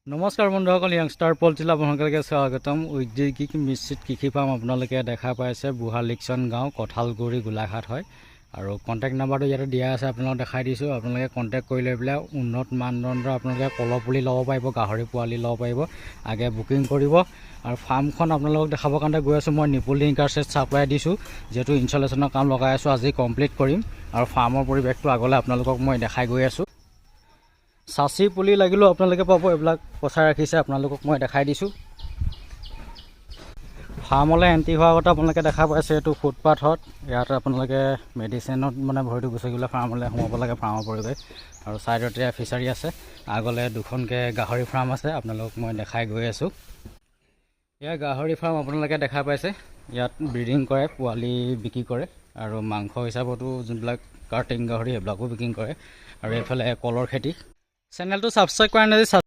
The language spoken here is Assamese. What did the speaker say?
নমস্কাৰ বন্ধুসকল, য়াংষ্টাৰ পল্ট্ৰি আপোনালোকে স্বাগতম। ঔদ্যোগিক মিশ্ৰিত কৃষি ফাৰ্ম আপোনালোকে দেখা পাইছে বুহালিকচন গাঁও, কঁঠালগুৰি, গোলাঘাট হয়। আৰু কণ্টেক্ট নাম্বাৰটো ইয়াতে দিয়া আছে, আপোনালোকক দেখাই দিছোঁ। আপোনালোকে কণ্টেক্ট কৰি লৈ পেলাই উন্নত মানদণ্ডৰ আপোনালোকে কলৰ পুলি ল'ব পাৰিব, গাহৰি পোৱালি ল'ব পাৰিব। আগে বুকিং কৰিব। আৰু ফাৰ্মখন আপোনালোকক দেখাবৰ কাৰণে গৈ আছোঁ। মই নিপুল লিংকাৰ ছেট চাপ্লাই দিছোঁ, যিহেতু ইনষ্টলেশ্যনৰ কাম লগাই আছোঁ। আজি কমপ্লিট কৰিম আৰু ফাৰ্মৰ পৰিৱেশটো আগলৈ আপোনালোকক মই দেখাই গৈ আছোঁ। চাচি পুলি লাগিলেও আপোনালোকে পাব, এইবিলাক পচাই ৰাখিছে, আপোনালোকক মই দেখাই দিছোঁ। ফাৰ্মলৈ এণ্ট্ৰি হোৱাৰ আগতে আপোনালোকে দেখা পাইছে এইটো ফুটপাথত। ইয়াত আপোনালোকে মেডিচিনত ভৰিটো গুচি গ'লে ফাৰ্মলৈ সোমাব লাগে, ফাৰ্মৰ পৰিৱেশ। আৰু ছাইডতে ফিচাৰী আছে, আগলৈ দুখনকৈ গাহৰি ফাৰ্ম আছে, আপোনালোকক মই দেখাই গৈ আছোঁ। এয়া গাহৰি ফাৰ্ম আপোনালোকে দেখা পাইছে। ইয়াত ব্ৰিডিং কৰে, পোৱালি বিক্ৰী কৰে, আৰু মাংস হিচাপতো যোনবিলাক কাৰ্টিং গাহৰি সেইবিলাকো বিক্ৰী কৰে। আৰু এইফালে কলৰ খেতি। চেনেলটো ছাবস্ক্ৰাইব কৰা নাই